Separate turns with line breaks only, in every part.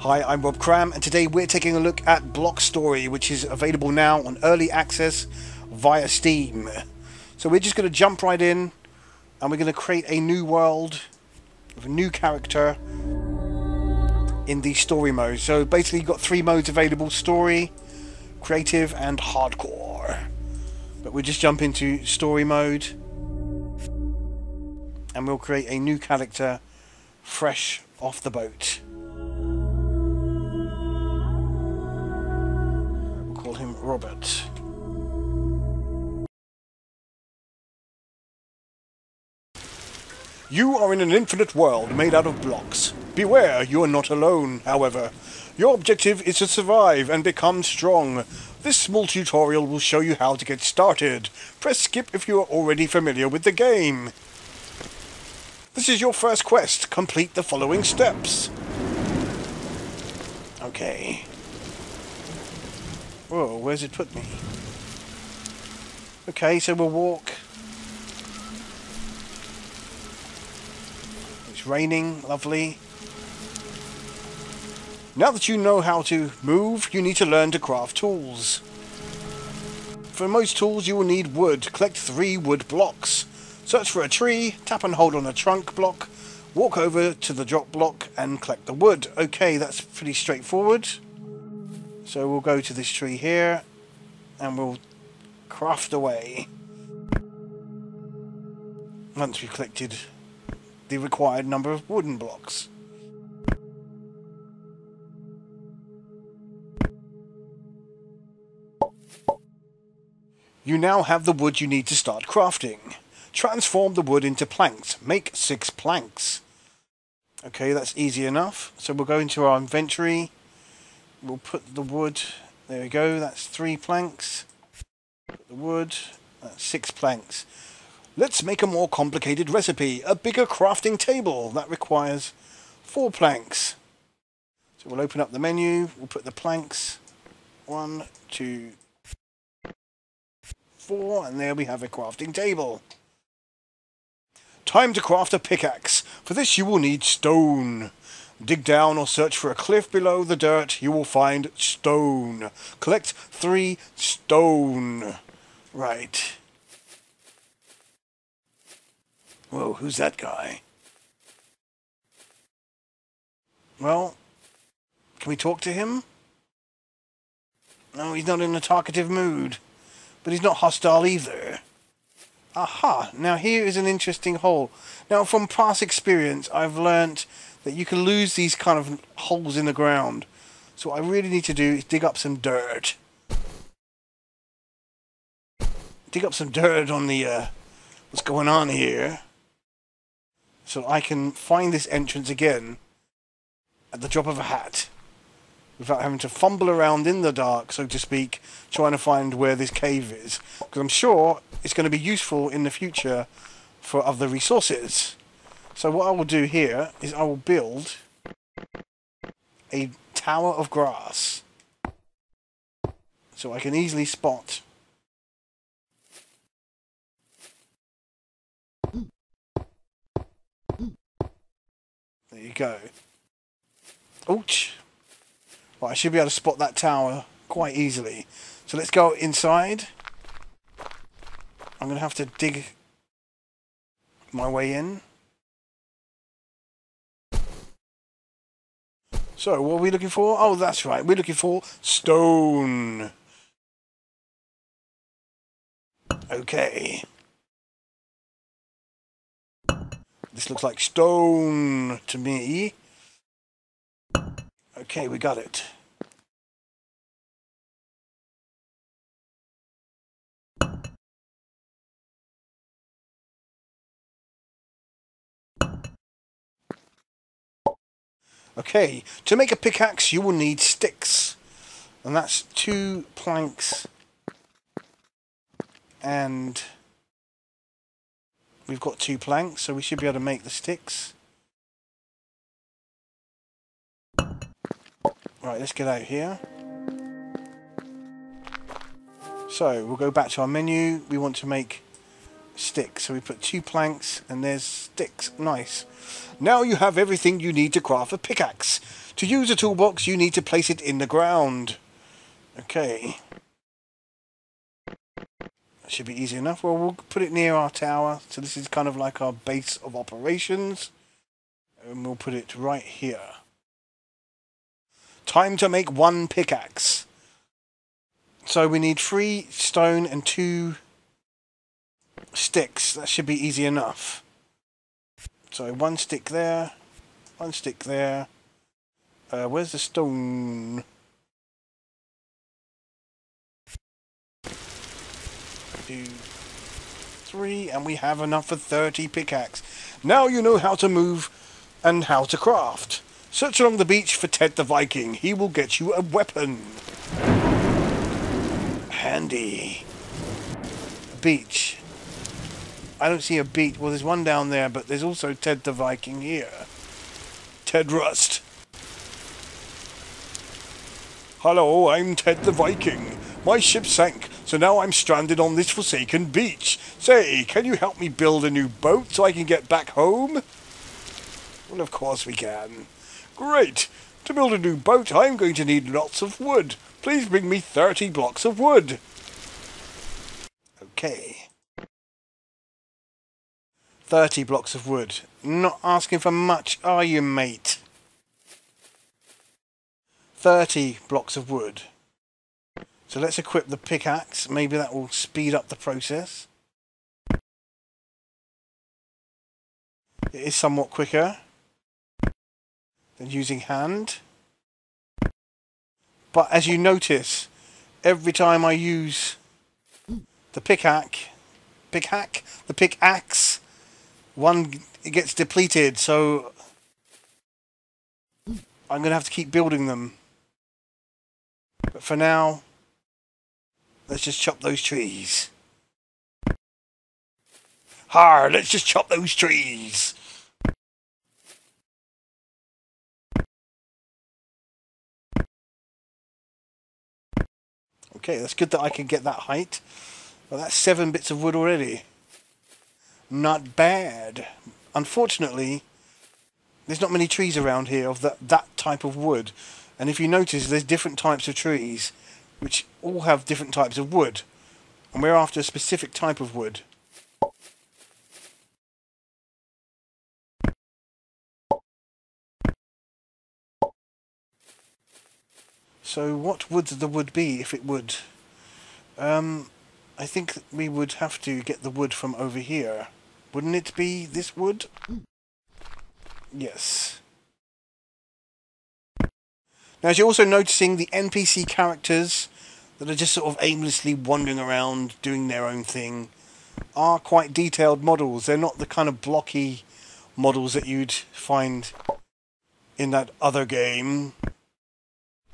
Hi, I'm Rob Cram, and today we're taking a look at Block Story, which is available now on early access via Steam. So we're just going to jump right in, and we're going to create a new world with a new character in the story mode. So basically you've got three modes available: story, creative, and hardcore. But we'll just jump into story mode, and we'll create a new character fresh off the boat. We'll call him Robert. You are in an infinite world made out of blocks. Beware, you are not alone, however. Your objective is to survive and become strong. This small tutorial will show you how to get started. Press skip if you are already familiar with the game. This is your first quest. Complete the following steps. Okay. Whoa, where's it put me? Okay, so we'll walk. It's raining, lovely. Now that you know how to move, you need to learn to craft tools. For most tools you will need wood. Collect 3 wood blocks. Search for a tree, tap and hold on a trunk block, walk over to the drop block and collect the wood. Okay, that's pretty straightforward. So we'll go to this tree here and we'll craft away once we've collected the required number of wooden blocks. You now have the wood you need to start crafting. Transform the wood into planks. Make 6 planks. Okay, that's easy enough. So we'll go into our inventory. We'll put the wood. There we go. That's 3 planks. Put the wood. That's 6 planks. Let's make a more complicated recipe. A bigger crafting table. That requires 4 planks. So we'll open up the menu. We'll put the planks. 1, 2, 4. And there we have a crafting table. Time to craft a pickaxe. For this you will need stone. Dig down or search for a cliff below the dirt. You will find stone. Collect 3 stone. Right. Whoa, who's that guy? Well, can we talk to him? No, he's not in a talkative mood. But he's not hostile either. Aha! Now here is an interesting hole. Now from past experience I've learnt that you can lose these kind of holes in the ground. So what I really need to do is dig up some dirt. Dig up some dirt on the what's going on here. So I can find this entrance again at the drop of a hat. Without having to fumble around in the dark, so to speak, trying to find where this cave is. Because I'm sure it's going to be useful in the future for other resources. So what I will do here is I will build a tower of grass. So I can easily spot. There you go. Ouch. Well, I should be able to spot that tower quite easily. So let's go inside. I'm going to have to dig my way in. So, what are we looking for? Oh, that's right. We're looking for stone. Okay. This looks like stone to me. Okay, we got it. Okay, to make a pickaxe you will need sticks. And that's 2 planks. And we've got 2 planks, so we should be able to make the sticks. Right, let's get out here. So, we'll go back to our menu. We want to make sticks. So we put 2 planks and there's sticks. Nice. Now you have everything you need to craft a pickaxe. To use a toolbox, you need to place it in the ground. Okay. That should be easy enough. Well, we'll put it near our tower. So this is kind of like our base of operations. And we'll put it right here. Time to make one pickaxe. So we need 3 stone and 2 sticks. That should be easy enough. So 1 stick there. 1 stick there. Where's the stone? 2, 3, and we have enough for 30 pickaxe. Now you know how to move and how to craft. Search along the beach for Ted the Viking. He will get you a weapon. Handy. Beach. I don't see a beach. Well, there's one down there, but there's also Ted the Viking here. Ted Rust. Hello, I'm Ted the Viking. My ship sank, so now I'm stranded on this forsaken beach. Say, can you help me build a new boat so I can get back home? Well, of course we can. Great! To build a new boat, I'm going to need lots of wood. Please bring me 30 blocks of wood. Okay. 30 blocks of wood. Not asking for much, are you, mate? 30 blocks of wood. So let's equip the pickaxe. Maybe that will speed up the process. It is somewhat quicker than using hand. But as you notice, every time I use the pickaxe, it gets depleted, so I'm going to have to keep building them. But for now, let's just chop those trees. Let's just chop those trees. Okay, that's good that I can get that height. Well, that's 7 bits of wood already. Not bad. Unfortunately, there's not many trees around here of that type of wood. And if you notice, there's different types of trees, which all have different types of wood. And we're after a specific type of wood. So what would the wood be if it would? I think we would have to get the wood from over here. Wouldn't it be this wood? Yes. Now, as you're also noticing, the NPC characters that are just sort of aimlessly wandering around doing their own thing are quite detailed models. They're not the kind of blocky models that you'd find in that other game.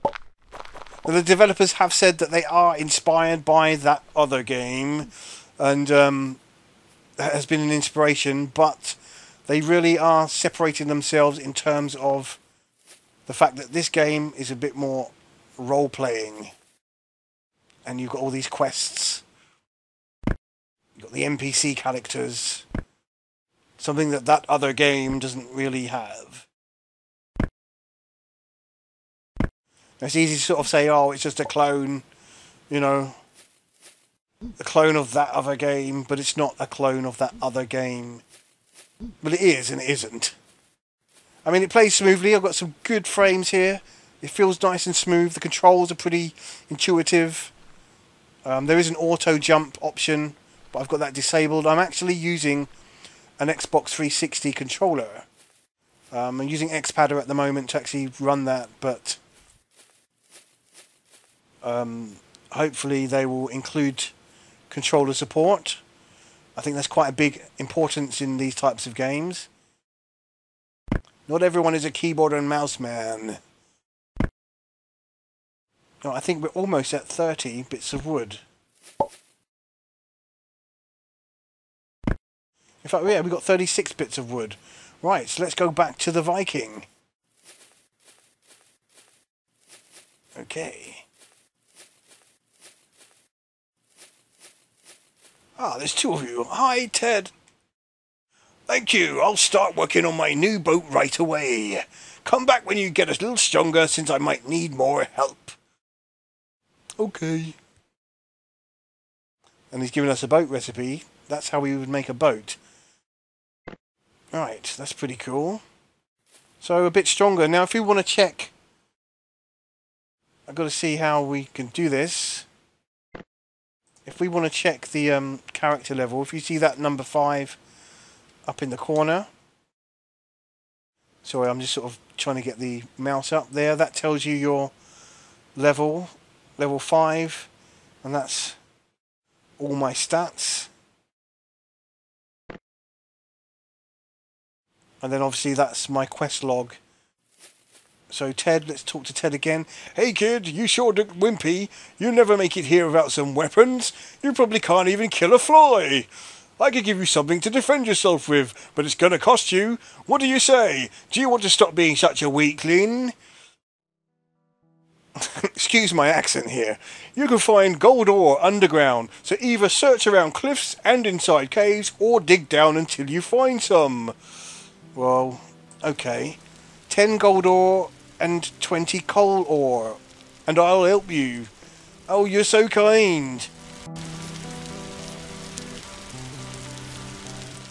Now, the developers have said that they are inspired by that other game, and that has been an inspiration, but they really are separating themselves in terms of the fact that this game is a bit more role-playing. And you've got all these quests. You've got the NPC characters. Something that that other game doesn't really have. It's easy to sort of say, oh, it's just a clone, you know, a clone of that other game, but it's not a clone of that other game. Well, it is and it isn't. I mean, it plays smoothly. I've got some good frames here. It feels nice and smooth. The controls are pretty intuitive. There is an auto jump option, but I've got that disabled. I'm actually using an Xbox 360 controller. I'm using Xpadder at the moment to actually run that, but hopefully they will include controller support. I think that's quite a big importance in these types of games. Not everyone is a keyboard and mouse man. Oh, I think we're almost at 30 bits of wood. In fact, yeah, we've got 36 bits of wood. Right, so let's go back to the Viking. Okay. There's 2 of you. Hi, Ted. Thank you. I'll start working on my new boat right away. Come back when you get a little stronger, since I might need more help. Okay. And he's given us a boat recipe. That's how we would make a boat. Right, that's pretty cool. So a bit stronger. Now if we want to check, I've got to see how we can do this. If we want to check the character level, if you see that number 5 up in the corner. Sorry, I'm just sort of trying to get the mouse up there. That tells you your level 5, and that's all my stats. And then obviously that's my quest log. So Ted, let's talk to Ted again. Hey kid, you sure look wimpy. You never make it here without some weapons. You probably can't even kill a fly. I could give you something to defend yourself with, but it's going to cost you. What do you say? Do you want to stop being such a weakling? Excuse my accent here. You can find gold ore underground, so either search around cliffs and inside caves, or dig down until you find some. Well, okay. 10 gold ore and 20 coal ore, and I'll help you. Oh, you're so kind.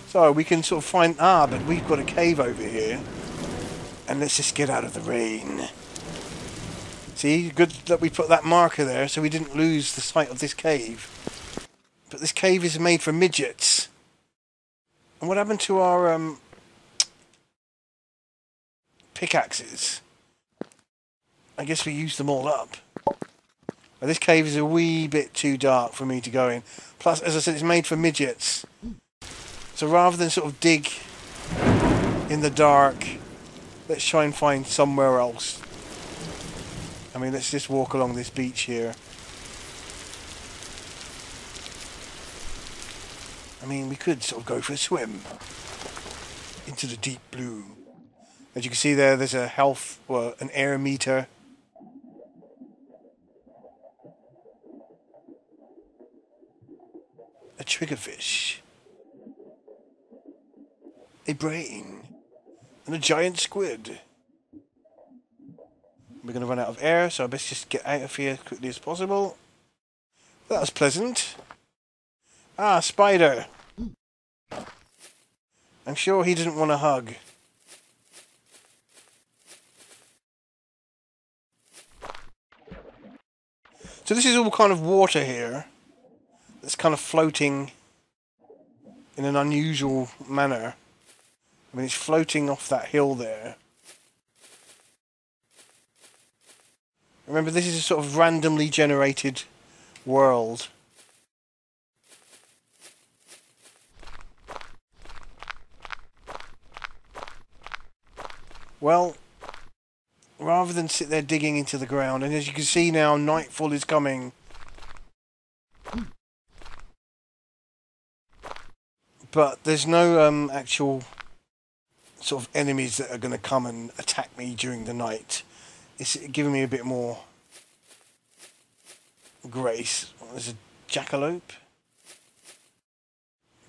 So we can sort of find... but we've got a cave over here. And let's just get out of the rain. See, good that we put that marker there so we didn't lose the sight of this cave. But this cave is made for midgets. And what happened to our pickaxes? I guess we used them all up. But this cave is a wee bit too dark for me to go in. Plus, as I said, it's made for midgets. So rather than sort of dig in the dark, let's try and find somewhere else. I mean, let's just walk along this beach here. I mean, we could sort of go for a swim into the deep blue. As you can see there, there's a health, well, an air meter. A triggerfish. A brain. And a giant squid. We're going to run out of air, so I best just get out of here as quickly as possible. That was pleasant. Ah, spider. I'm sure he didn't want a hug. So this is all kind of water here. That's kind of floating in an unusual manner. I mean, it's floating off that hill there. Remember, this is a sort of randomly generated world. Well, rather than sit there digging into the ground, and as you can see now, nightfall is coming. But there's no actual sort of enemies that are going to come and attack me during the night. It's giving me a bit more grace. There's a jackalope.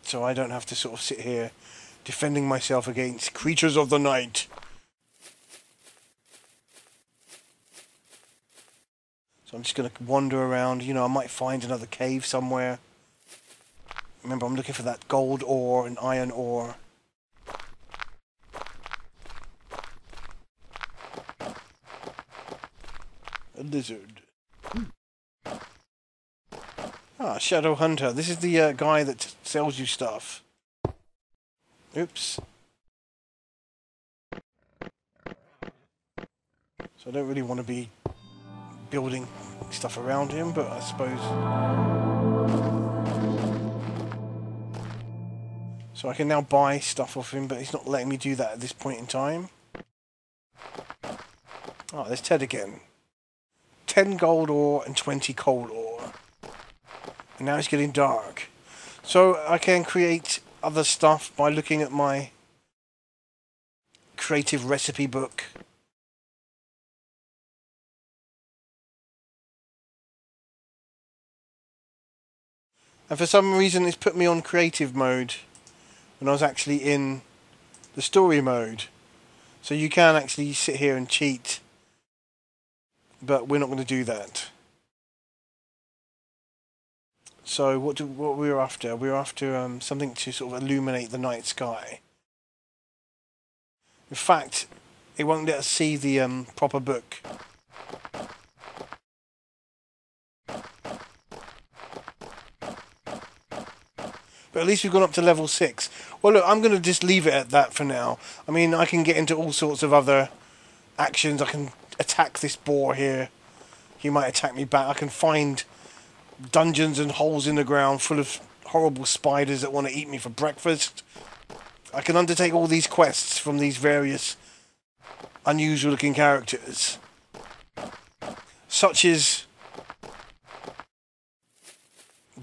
So I don't have to sort of sit here defending myself against creatures of the night. So I'm just going to wander around. You know, I might find another cave somewhere. Remember, I'm looking for that gold ore and iron ore. A lizard. Ah, Shadow Hunter. This is the guy that sells you stuff. Oops. So I don't really want to be building stuff around him, but I suppose... So I can now buy stuff off him, but he's not letting me do that at this point in time. Oh, there's Ted again. 10 gold ore and 20 coal ore. And now it's getting dark. So I can create other stuff by looking at my creative recipe book. And for some reason it's put me on creative mode. when I was actually in the story mode. So you can actually sit here and cheat, but we're not going to do that. So what we're after? We're after something to sort of illuminate the night sky. In fact, it won't let us see the proper book. But at least we've gone up to level 6. Well, look, I'm going to just leave it at that for now. I mean, I can get into all sorts of other actions. I can attack this boar here. He might attack me back. I can find dungeons and holes in the ground full of horrible spiders that want to eat me for breakfast. I can undertake all these quests from these various unusual looking characters, such as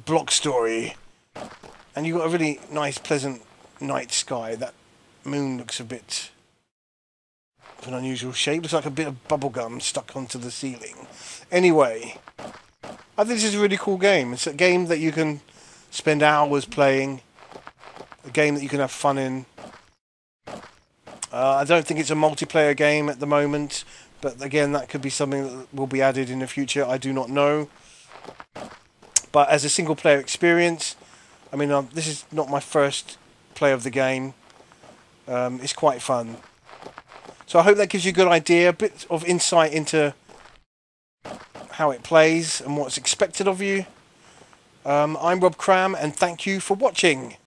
Block Story. And you've got a really nice, pleasant night sky. That moon looks a bit of an unusual shape. Looks like a bit of bubblegum stuck onto the ceiling. Anyway, I think this is a really cool game. It's a game that you can spend hours playing. A game that you can have fun in. I don't think it's a multiplayer game at the moment. But again, that could be something that will be added in the future. I do not know. But as a single player experience, I mean, this is not my first play of the game. It's quite fun. So I hope that gives you a good idea, a bit of insight into how it plays and what's expected of you. I'm Rob Cram, and thank you for watching.